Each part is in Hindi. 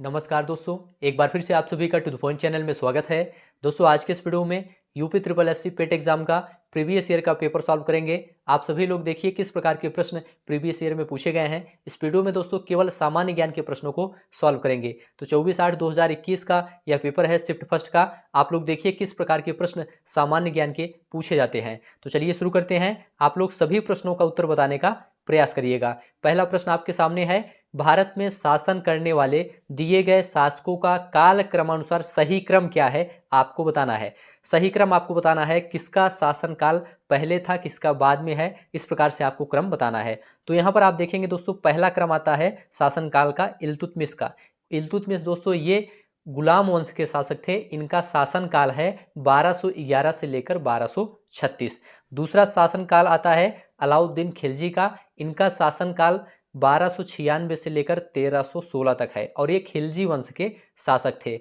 नमस्कार दोस्तों, एक बार फिर से आप सभी का टू द पॉइंट चैनल में स्वागत है। दोस्तों आज के इस वीडियो में यूपी ट्रिपल एससी पेट एग्जाम का प्रीवियस ईयर का पेपर सॉल्व करेंगे। आप सभी लोग देखिए किस प्रकार के प्रश्न प्रीवियस ईयर में पूछे गए हैं। इस वीडियो में दोस्तों केवल सामान्य ज्ञान के प्रश्नों को सॉल्व करेंगे। तो 24/8/2021 का यह पेपर है शिफ्ट फर्स्ट का। आप लोग देखिए किस प्रकार के प्रश्न सामान्य ज्ञान के पूछे जाते हैं। तो चलिए शुरू करते हैं। आप लोग सभी प्रश्नों का उत्तर बताने का प्रयास करिएगा। पहला प्रश्न आपके सामने है, भारत में शासन करने वाले दिए गए शासकों का काल क्रमानुसार सही क्रम क्या है, आपको बताना है। सही क्रम आपको बताना है, किसका शासनकाल पहले था किसका बाद में है, इस प्रकार से आपको क्रम बताना है। तो यहाँ पर आप देखेंगे दोस्तों पहला क्रम आता है शासनकाल का इल्तुतमिश का। इल्तुतमिश दोस्तों ये गुलाम वंश के शासक थे। इनका शासनकाल है 1211 से लेकर 1236। दूसरा शासनकाल आता है अलाउद्दीन खिलजी का। इनका शासनकाल 1296 से लेकर 1316 तक है और ये खिलजी वंश के शासक थे।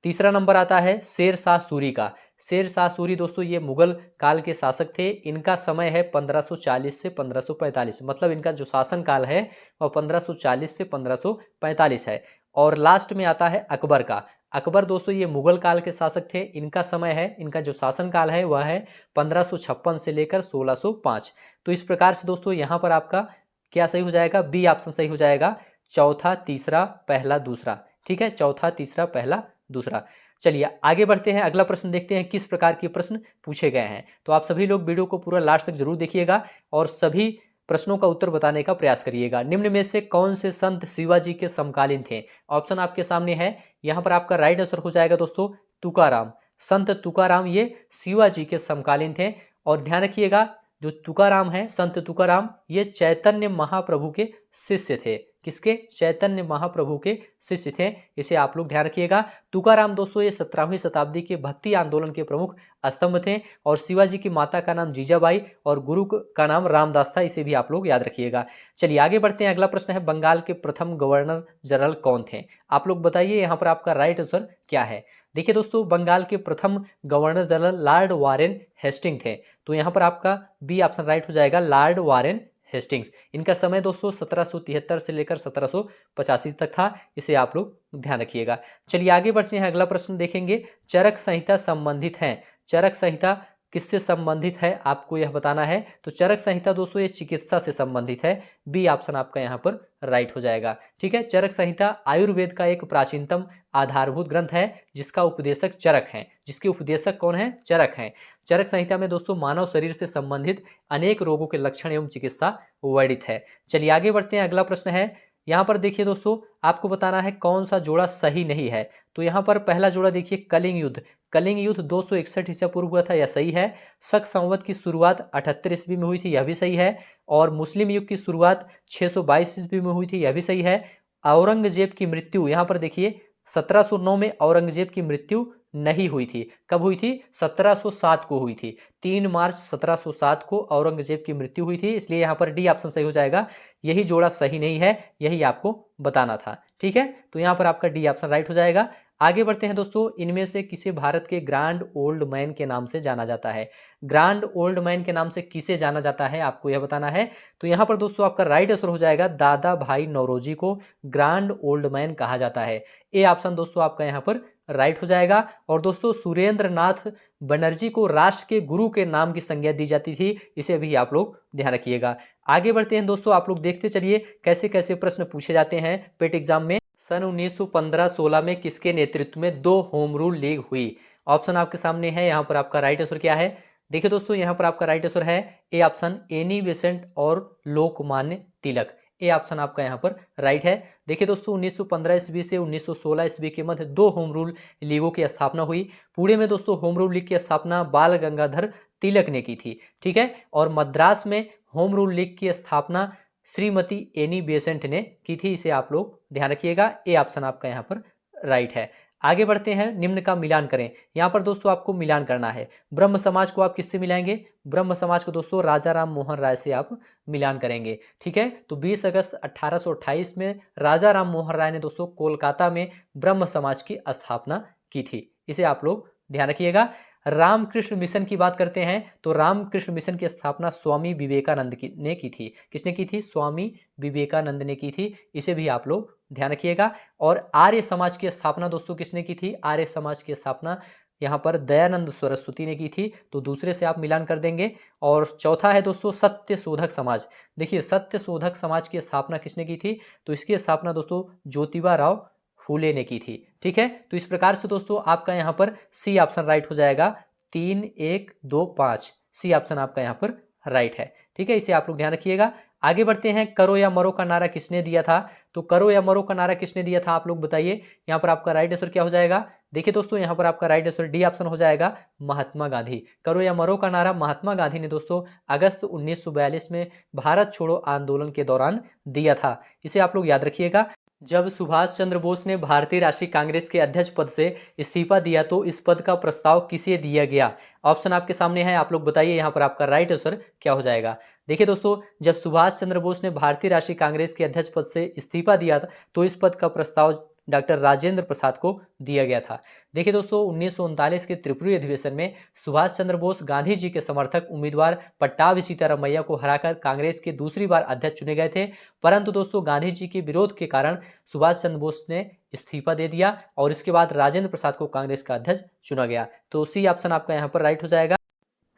तीसरा नंबर आता है शेर शाह सूरी का। शेर शाह सूरी दोस्तों ये मुगल काल के शासक थे। इनका समय है 1540 से 1545, मतलब इनका जो शासन काल है वह 1540 से 1545 है। और लास्ट में आता है अकबर का। अकबर दोस्तों ये मुगल काल के शासक थे। इनका समय है, इनका जो शासन काल है वह है 1556 से लेकर 1605। तो इस प्रकार से दोस्तों यहाँ पर आपका क्या सही हो जाएगा, बी ऑप्शन सही हो जाएगा। चौथा तीसरा पहला दूसरा, ठीक है, चौथा तीसरा पहला दूसरा। चलिए आगे बढ़ते हैं, अगला प्रश्न देखते हैं किस प्रकार के प्रश्न पूछे गए हैं। तो आप सभी लोग वीडियो को पूरा लास्ट तक जरूर देखिएगा और सभी प्रश्नों का उत्तर बताने का प्रयास करिएगा। निम्न में से कौन से संत शिवाजी के समकालीन थे? ऑप्शन आपके सामने है। यहाँ पर आपका राइट आंसर हो जाएगा दोस्तों तुकाराम। संत तुकाराम ये शिवाजी के समकालीन थे। और ध्यान रखिएगा जो तुकाराम है, संत तुकाराम ये चैतन्य महाप्रभु के शिष्य थे। किसके? चैतन्य महाप्रभु के शिष्य थे। इसे आप लोग ध्यान रखिएगा। तुकाराम दोस्तों ये 17वीं शताब्दी के भक्ति आंदोलन के प्रमुख स्तंभ थे। और शिवाजी की माता का नाम जीजाबाई और गुरु का नाम रामदास था। इसे भी आप लोग याद रखिएगा। चलिए आगे बढ़ते हैं। अगला प्रश्न है, बंगाल के प्रथम गवर्नर जनरल कौन थे? आप लोग बताइए यहाँ पर आपका राइट आंसर क्या है। देखिए दोस्तों बंगाल के प्रथम governor general lord Warren Hastings थे। तो यहाँ पर आपका बी ऑप्शन राइट हो जाएगा, लॉर्ड वारेन हेस्टिंग्स। इनका समय दोस्तों 1773 से लेकर 1785 तक था। इसे आप लोग ध्यान रखिएगा। चलिए आगे बढ़ते हैं, अगला प्रश्न देखेंगे। चरक संहिता संबंधित है। चरक संहिता किससे संबंधित है आपको यह बताना है। तो चरक संहिता दोस्तों ये चिकित्सा से संबंधित है। बी ऑप्शन आपका यहाँ पर राइट हो जाएगा। ठीक है, चरक संहिता आयुर्वेद का एक प्राचीनतम आधारभूत ग्रंथ है जिसका उपदेशक चरक हैं। जिसके उपदेशक कौन है? चरक हैं। चरक संहिता में दोस्तों मानव शरीर से संबंधित अनेक रोगों के लक्षण एवं चिकित्सा वर्णित है। चलिए आगे बढ़ते हैं, अगला प्रश्न है। यहाँ पर देखिए दोस्तों आपको बताना है कौन सा जोड़ा सही नहीं है। तो यहाँ पर पहला जोड़ा देखिए कलिंग युद्ध। कलिंग युद्ध 261 ईसा पूर्व हुआ था, यह सही है। शक संवत की शुरुआत 78 ईस्वी में हुई थी, यह भी सही है। और मुस्लिम युग की शुरुआत 622 ईस्वी में हुई थी, यह भी सही है। औरंगजेब की मृत्यु यहाँ पर देखिए 1709 में औरंगजेब की मृत्यु नहीं हुई थी। कब हुई थी? 1707 को हुई थी। 3 मार्च 1707 को औरंगजेब की मृत्यु हुई थी। इसलिए यहाँ पर डी ऑप्शन सही हो जाएगा। यही जोड़ा सही नहीं है, यही आपको बताना था। ठीक है, तो यहाँ पर आपका डी ऑप्शन राइट हो जाएगा। आगे बढ़ते हैं दोस्तों, इनमें से किसे भारत के ग्रैंड ओल्ड मैन के नाम से जाना जाता है? ग्रैंड ओल्ड मैन के नाम से किसे जाना जाता है आपको यह बताना है। तो यहाँ पर दोस्तों आपका राइट आंसर हो जाएगा, दादा भाई नौरोजी को ग्रैंड ओल्ड मैन कहा जाता है। ए ऑप्शन दोस्तों आपका यहाँ पर राइट हो जाएगा। और दोस्तों सुरेंद्र नाथ बनर्जी को राष्ट्र के गुरु के नाम की संज्ञा दी जाती थी। इसे भी आप लोग ध्यान रखिएगा। आगे बढ़ते हैं दोस्तों, आप लोग देखते चलिए कैसे कैसे प्रश्न पूछे जाते हैं पेट एग्जाम में। सन 1915-16 में किसके नेतृत्व में 2 होम रूल लीग हुई? ऑप्शन आपके सामने है। यहाँ पर आपका राइट आंसर क्या है? देखिए दोस्तों यहाँ पर आपका राइट आंसर है ए ऑप्शन, एनी बेसेंट और लोकमान्य तिलक। ए ऑप्शन आपका यहाँ पर राइट है। देखिए दोस्तों 1915 ईस्वी से 1916 ईस्वी के मध्य 2 होम रूल लीगों की स्थापना हुई। पुणे में दोस्तों होम रूल लीग की स्थापना बाल गंगाधर तिलक ने की थी। ठीक है, और मद्रास में होम रूल लीग की स्थापना श्रीमती एनी बेसेंट ने की थी। इसे आप लोग ध्यान रखिएगा। ए ऑप्शन आपका यहाँ पर राइट है। आगे बढ़ते हैं, निम्न का मिलान करें। यहाँ पर दोस्तों आपको मिलान करना है। ब्रह्म समाज को आप किससे मिलाएंगे? ब्रह्म समाज को दोस्तों राजा राम मोहन राय से आप मिलान करेंगे। ठीक है, तो 20 अगस्त 1828 में राजा राम मोहन राय ने दोस्तों कोलकाता में ब्रह्म समाज की स्थापना की थी। इसे आप लोग ध्यान रखिएगा। रामकृष्ण मिशन की बात करते हैं तो रामकृष्ण मिशन की स्थापना स्वामी विवेकानंद ने की थी। किसने की थी? स्वामी विवेकानंद ने की थी। इसे भी आप लोग ध्यान रखिएगा। और आर्य समाज की स्थापना दोस्तों किसने की थी? आर्य समाज की स्थापना यहाँ पर दयानंद सरस्वती ने की थी, तो दूसरे से आप मिलान कर देंगे। और चौथा है दोस्तों सत्य शोधक समाज। देखिए सत्य शोधक समाज की स्थापना किसने की थी? तो इसकी स्थापना दोस्तों ज्योतिबा राव फूले ने की थी। ठीक है, तो इस प्रकार से दोस्तों आपका यहाँ पर सी ऑप्शन राइट हो जाएगा। 3 1 2 5 सी ऑप्शन आपका यहाँ पर राइट है। ठीक है, इसे आप लोग ध्यान रखिएगा। आगे बढ़ते हैं, करो या मरो का नारा किसने दिया था? तो करो या मरो का नारा किसने दिया था आप लोग बताइए। यहाँ पर आपका राइट आंसर क्या हो जाएगा? देखिए दोस्तों यहाँ पर आपका राइट आंसर डी ऑप्शन हो जाएगा, महात्मा गांधी। करो या मरो का नारा महात्मा गांधी ने दोस्तों अगस्त 1942 में भारत छोड़ो आंदोलन के दौरान दिया था। इसे आप लोग याद रखिएगा। जब सुभाष चंद्र बोस ने भारतीय राष्ट्रीय कांग्रेस के अध्यक्ष पद से इस्तीफा दिया तो इस पद का प्रस्ताव किसे दिया गया? ऑप्शन आपके सामने है, आप लोग बताइए यहाँ पर आपका राइट आंसर क्या हो जाएगा। देखिए दोस्तों, जब सुभाष चंद्र बोस ने भारतीय राष्ट्रीय कांग्रेस के अध्यक्ष पद से इस्तीफा दिया था तो इस पद का प्रस्ताव डॉक्टर राजेंद्र प्रसाद को दिया गया था। देखिए दोस्तों, 1939 के त्रिपुरी अधिवेशन में सुभाष चंद्र बोस गांधी जी के समर्थक उम्मीदवार पट्टाभी सीतारामैया को हराकर कांग्रेस के दूसरी बार अध्यक्ष चुने गए थे, परंतु दोस्तों गांधी जी के विरोध के कारण सुभाष चंद्र बोस ने इस्तीफा दे दिया और इसके बाद राजेंद्र प्रसाद को कांग्रेस का अध्यक्ष चुना गया। तो सी ऑप्शन आपका यहाँ पर राइट हो जाएगा।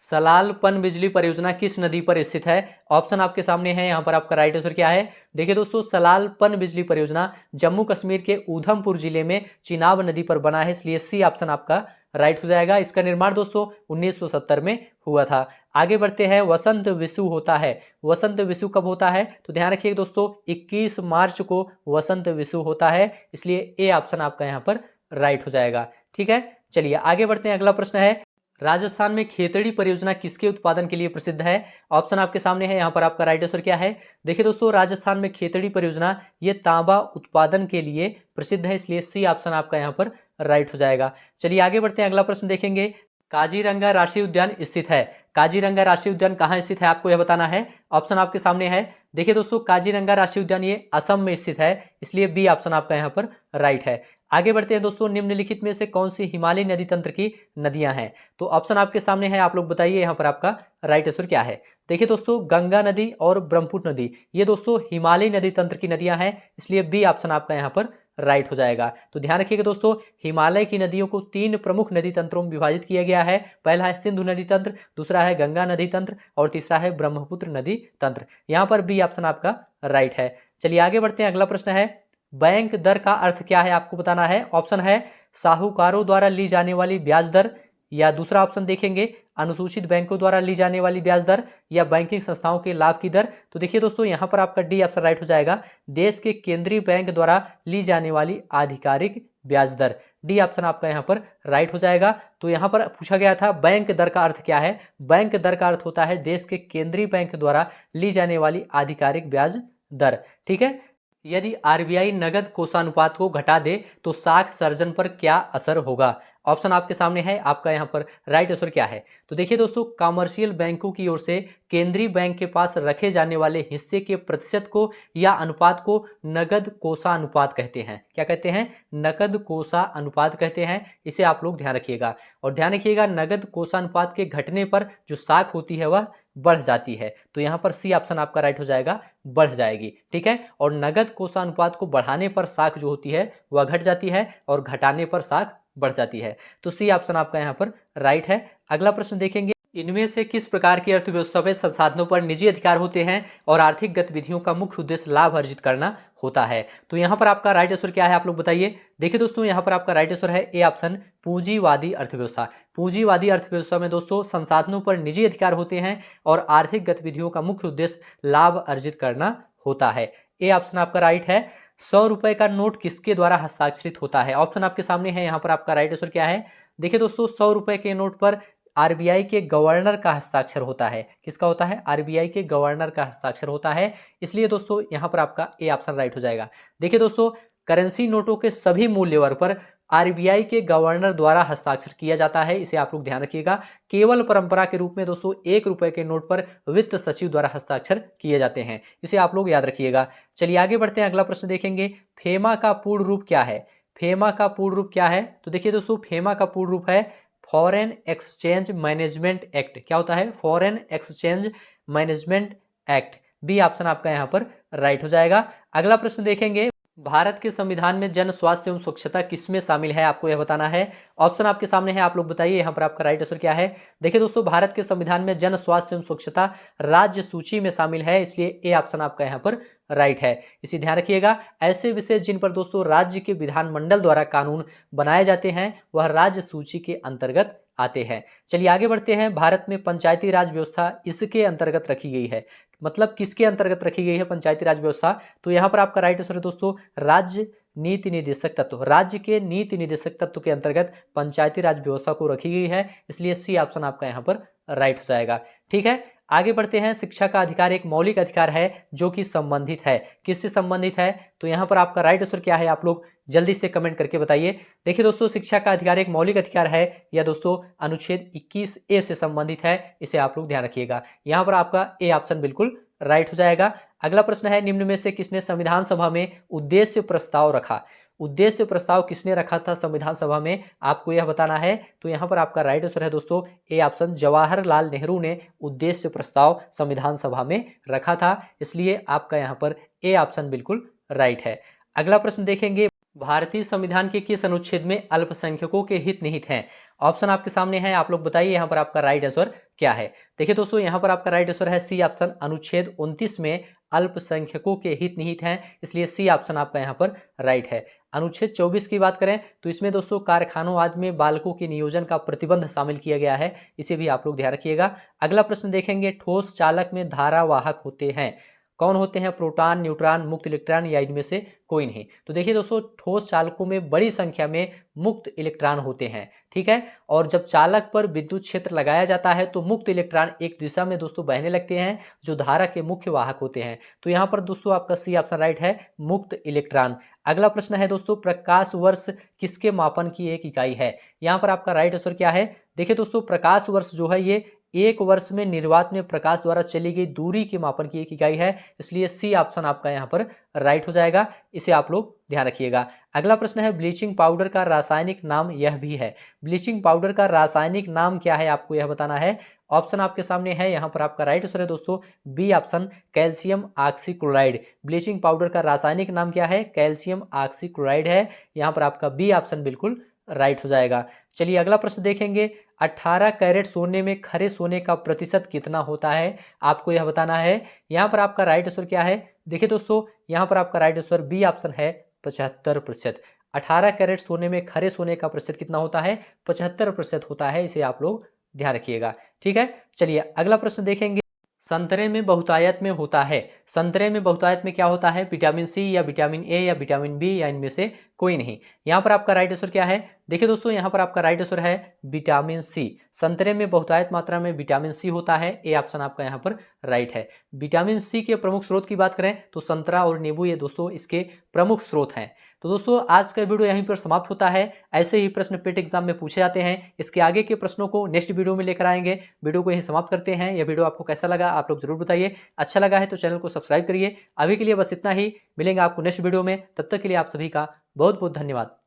सलाल पन बिजली परियोजना किस नदी पर स्थित है? ऑप्शन आपके सामने है, यहाँ पर आपका राइट आंसर क्या है? देखिए दोस्तों, सलाल पन बिजली परियोजना जम्मू कश्मीर के ऊधमपुर जिले में चिनाब नदी पर बना है, इसलिए सी ऑप्शन आपका राइट हो जाएगा। इसका निर्माण दोस्तों 1970 में हुआ था। आगे बढ़ते हैं, वसंत विषु होता है। वसंत विषु कब होता है? तो ध्यान रखिए दोस्तों 21 मार्च को वसंत विषु होता है, इसलिए ए ऑप्शन आपका यहाँ पर राइट हो जाएगा। ठीक है, चलिए आगे बढ़ते हैं। अगला प्रश्न है, राजस्थान में खेतड़ी परियोजना किसके उत्पादन के लिए प्रसिद्ध है? ऑप्शन आपके सामने है, यहाँ पर आपका राइट आंसर क्या है? देखिए दोस्तों, राजस्थान में खेतड़ी परियोजना ये तांबा उत्पादन के लिए प्रसिद्ध है, इसलिए सी ऑप्शन आपका यहाँ पर राइट हो जाएगा। चलिए आगे बढ़ते हैं, अगला प्रश्न देखेंगे। काजीरंगा राष्ट्रीय उद्यान स्थित है। काजीरंगा राष्ट्रीय उद्यान कहाँ स्थित है आपको यह बताना है। ऑप्शन आपके सामने है। देखिए दोस्तों, काजीरंगा राष्ट्रीय उद्यान ये असम में स्थित है, इसलिए बी ऑप्शन आपका यहाँ पर राइट है। आगे बढ़ते हैं दोस्तों, निम्नलिखित में से कौन सी हिमालय नदी तंत्र की नदियां हैं? तो ऑप्शन आपके सामने है, आप लोग बताइए यहाँ पर आपका राइट आंसर क्या है। देखिए दोस्तों, गंगा नदी और ब्रह्मपुत्र नदी ये दोस्तों हिमालय नदी तंत्र की नदियां हैं, इसलिए बी ऑप्शन आपका यहाँ पर राइट हो जाएगा। तो ध्यान रखिएगा दोस्तों, हिमालय की नदियों को 3 प्रमुख नदी तंत्रों में विभाजित किया गया है। पहला है सिंधु नदी तंत्र, दूसरा है गंगा नदी तंत्र और तीसरा है ब्रह्मपुत्र नदी तंत्र। यहाँ पर बी ऑप्शन आपका राइट है। चलिए आगे बढ़ते हैं, अगला प्रश्न है, बैंक दर का अर्थ क्या है आपको बताना है। ऑप्शन है साहूकारों द्वारा ली जाने वाली ब्याज दर, या दूसरा ऑप्शन देखेंगे अनुसूचित बैंकों द्वारा ली जाने वाली ब्याज दर, या बैंकिंग संस्थाओं के लाभ की दर। तो देखिए दोस्तों, यहाँ पर आपका डी ऑप्शन राइट हो जाएगा, देश के केंद्रीय बैंक द्वारा ली जाने वाली आधिकारिक ब्याज दर। डी ऑप्शन आपका यहाँ पर राइट हो जाएगा। तो यहाँ पर पूछा गया था बैंक दर का अर्थ क्या है। बैंक दर का अर्थ होता है देश के केंद्रीय बैंक द्वारा ली जाने वाली आधिकारिक ब्याज दर। ठीक है, यदि आरबीआई नगद कोषानुपात को घटा दे तो साख सर्जन पर क्या असर होगा? ऑप्शन आपके सामने है, आपका यहाँ पर राइट आंसर क्या है। तो देखिए दोस्तों, कमर्शियल बैंकों की ओर से केंद्रीय बैंक के पास रखे जाने वाले हिस्से के प्रतिशत को या अनुपात को नगद कोषानुपात कहते हैं। क्या कहते हैं? नगद कोषानुपात कहते हैं। इसे आप लोग ध्यान रखिएगा। और ध्यान रखिएगा, नगद कोषानुपात के घटने पर जो साख होती है वह बढ़ जाती है। तो यहाँ पर सी ऑप्शन आपका राइट हो जाएगा, बढ़ जाएगी। ठीक है, और नगद कोषानुपात को बढ़ाने पर साख जो होती है वह घट जाती है और घटाने पर साख बढ़ जाती है। तो सी ऑप्शन आपका यहाँ पर राइट है। अगला प्रश्न देखेंगे, इनमें से किस प्रकार की अर्थव्यवस्था में संसाधनों पर निजी अधिकार होते हैं और आर्थिक गतिविधियों का मुख्य उद्देश्य लाभ अर्जित करना होता है? तो यहाँ पर आपका राइट आंसर क्या है आप लोग बताइए। देखिए दोस्तों, यहाँ पर आपका राइट आंसर है ए ऑप्शन, पूंजीवादी अर्थव्यवस्था। पूंजीवादी अर्थव्यवस्था में दोस्तों संसाधनों पर निजी अधिकार होते हैं और आर्थिक गतिविधियों का मुख्य उद्देश्य लाभ अर्जित करना होता है। ए ऑप्शन आपका राइट है। 100 रुपए का नोट किसके द्वारा हस्ताक्षरित होता है? ऑप्शन आपके सामने है, यहाँ पर आपका राइट आंसर क्या है। देखिए दोस्तों, 100 रुपए के नोट पर आरबीआई के गवर्नर का हस्ताक्षर होता है। किसका होता है? आरबीआई के गवर्नर का हस्ताक्षर होता है, इसलिए दोस्तों यहाँ पर आपका ए ऑप्शन राइट हो जाएगा। देखिए दोस्तों, करेंसी नोटों के सभी मूल्य वर्ग पर आरबीआई के गवर्नर द्वारा हस्ताक्षर किया जाता है, इसे आप लोग ध्यान रखिएगा। केवल परंपरा के रूप में दोस्तों 1 रुपए के नोट पर वित्त सचिव द्वारा हस्ताक्षर किए जाते हैं, इसे आप लोग याद रखिएगा। चलिए आगे बढ़ते हैं, अगला प्रश्न देखेंगे, फेमा का पूर्ण रूप क्या है? फेमा का पूर्ण रूप क्या है? तो देखिए दोस्तों, फेमा का पूर्ण रूप है फॉरेन एक्सचेंज मैनेजमेंट एक्ट। क्या होता है? Foreign exchange management act. B option आपका यहाँ पर राइट हो जाएगा। अगला प्रश्न देखेंगे, भारत के संविधान में जन स्वास्थ्य एवं स्वच्छता किसमें शामिल है, आपको यह बताना है। ऑप्शन आपके सामने है, आप लोग बताइए यहाँ पर आपका राइट आंसर क्या है। देखिए दोस्तों, भारत के संविधान में जन स्वास्थ्य एवं स्वच्छता राज्य सूची में शामिल है, इसलिए ए ऑप्शन आपका यहाँ पर राइट है। इसे ध्यान रखिएगा। ऐसे विषय जिन पर दोस्तों राज्य के विधानमंडल द्वारा कानून बनाए जाते हैं वह राज्य सूची के अंतर्गत आते हैं। चलिए आगे बढ़ते हैं। भारत में पंचायती राज व्यवस्था इसके अंतर्गत रखी गई है, मतलब किसके अंतर्गत रखी गई है पंचायती राज व्यवस्था, तो यहाँ पर आपका राइट आंसर है दोस्तों राज्य नीति निदेशक तत्व, राज्य के नीति निदेशक तत्व के अंतर्गत पंचायती राज व्यवस्था को रखी गई है, इसलिए सी ऑप्शन आपका यहाँ पर राइट हो जाएगा। ठीक है, आगे बढ़ते हैं। शिक्षा का अधिकार एक मौलिक अधिकार है जो कि संबंधित है, किससे संबंधित है, तो यहाँ पर आपका राइट आंसर क्या है, आप लोग जल्दी से कमेंट करके बताइए। देखिए दोस्तों, शिक्षा का अधिकार एक मौलिक अधिकार है, या दोस्तों अनुच्छेद 21A से संबंधित है, इसे आप लोग ध्यान रखिएगा। यहाँ पर आपका ए ऑप्शन बिल्कुल राइट हो जाएगा। अगला प्रश्न है, निम्न में से किसने संविधान सभा में उद्देश्य प्रस्ताव रखा, उद्देश्य प्रस्ताव किसने रखा था संविधान सभा में, आपको यह बताना है। तो यहाँ पर आपका राइट आंसर है दोस्तों ए ऑप्शन, जवाहरलाल नेहरू ने उद्देश्य प्रस्ताव संविधान सभा में रखा था, इसलिए आपका यहाँ पर ए ऑप्शन बिल्कुल राइट है। अगला प्रश्न देखेंगे, भारतीय संविधान के किस अनुच्छेद में अल्पसंख्यकों के हित निहित हैं, ऑप्शन आपके सामने है, आप लोग बताइए यहाँ पर आपका राइट आंसर क्या है। देखिए दोस्तों, यहाँ पर आपका राइट आंसर है सी ऑप्शन, अनुच्छेद 29 में अल्पसंख्यकों के हित निहित हैं, इसलिए सी ऑप्शन आपका यहाँ पर राइट है। अनुच्छेद 24 की बात करें तो इसमें दोस्तों कारखानों आदि में बालकों के नियोजन का प्रतिबंध शामिल किया गया है, इसे भी आप लोग ध्यान रखिएगा। अगला प्रश्न देखेंगे, ठोस चालक में धारावाहक होते हैं, कौन होते हैं, प्रोटॉन, न्यूट्रॉन, मुक्त इलेक्ट्रॉन या इनमें से कोई नहीं। तो देखिए दोस्तों, ठोस चालकों में बड़ी संख्या में मुक्त इलेक्ट्रॉन होते हैं, ठीक है, और जब चालक पर विद्युत क्षेत्र लगाया जाता है तो मुक्त इलेक्ट्रॉन एक दिशा में दोस्तों बहने लगते हैं जो धारा के मुख्य वाहक होते हैं। तो यहाँ पर दोस्तों आपका सी ऑप्शन राइट है, मुक्त इलेक्ट्रॉन। अगला प्रश्न है दोस्तों, प्रकाश वर्ष किसके मापन की एक इकाई है, यहाँ पर आपका राइट आंसर क्या है। देखिए दोस्तों, प्रकाश वर्ष जो है ये एक वर्ष में निर्वात में प्रकाश द्वारा चली गई दूरी के मापन की एक इकाई है, इसलिए सी ऑप्शन आपका यहाँ पर राइट हो जाएगा, इसे आप लोग ध्यान रखिएगा। अगला प्रश्न है, ब्लीचिंग पाउडर का रासायनिक नाम यह भी है, ब्लीचिंग पाउडर का रासायनिक नाम क्या है, आपको यह बताना है। ऑप्शन आपके सामने है, यहाँ पर आपका राइट आंसर है दोस्तों b option, calcium oxychloride. Bleaching powder का रासायनिक नाम क्या है, कैल्शियम ऑक्सीक्लोराइड है, यहाँ पर आपका बी ऑप्शन बिल्कुल राइट हो जाएगा। चलिए अगला प्रश्न देखेंगे, 18 कैरेट सोने में खरे सोने का प्रतिशत कितना होता है, आपको यह बताना है। यहाँ पर आपका राइट आंसर क्या है, देखिए दोस्तों, यहाँ पर आपका राइट आंसर बी ऑप्शन है 75%। 18 कैरेट सोने में खरे सोने का प्रतिशत कितना होता है, 75% होता है, इसे आप लोग ध्यान रखिएगा। ठीक है, चलिए अगला प्रश्न देखेंगे, संतरे में बहुतायत में होता है, संतरे में बहुतायत में क्या होता है, विटामिन सी या विटामिन ए या विटामिन बी या इनमें से कोई नहीं। यहाँ पर आपका राइट आंसर क्या है, देखिए दोस्तों, यहाँ पर आपका राइट आंसर है विटामिन सी। संतरे में बहुतायत मात्रा में विटामिन सी होता है, ए ऑप्शन आपका यहाँ पर राइट है। विटामिन सी के प्रमुख स्रोत की बात करें तो संतरा और नींबू ये दोस्तों इसके प्रमुख स्रोत हैं। तो दोस्तों आज का वीडियो यहीं पर समाप्त होता है। ऐसे ही प्रश्न पेट एग्जाम में पूछे जाते हैं, इसके आगे के प्रश्नों को नेक्स्ट वीडियो में लेकर आएंगे। वीडियो को यहीं समाप्त करते हैं। यह वीडियो आपको कैसा लगा आप लोग जरूर बताइए, अच्छा लगा है तो चैनल को सब्सक्राइब करिए। अभी के लिए बस इतना ही, मिलेंगे आपको नेक्स्ट वीडियो में, तब तक के लिए आप सभी का बहुत बहुत धन्यवाद।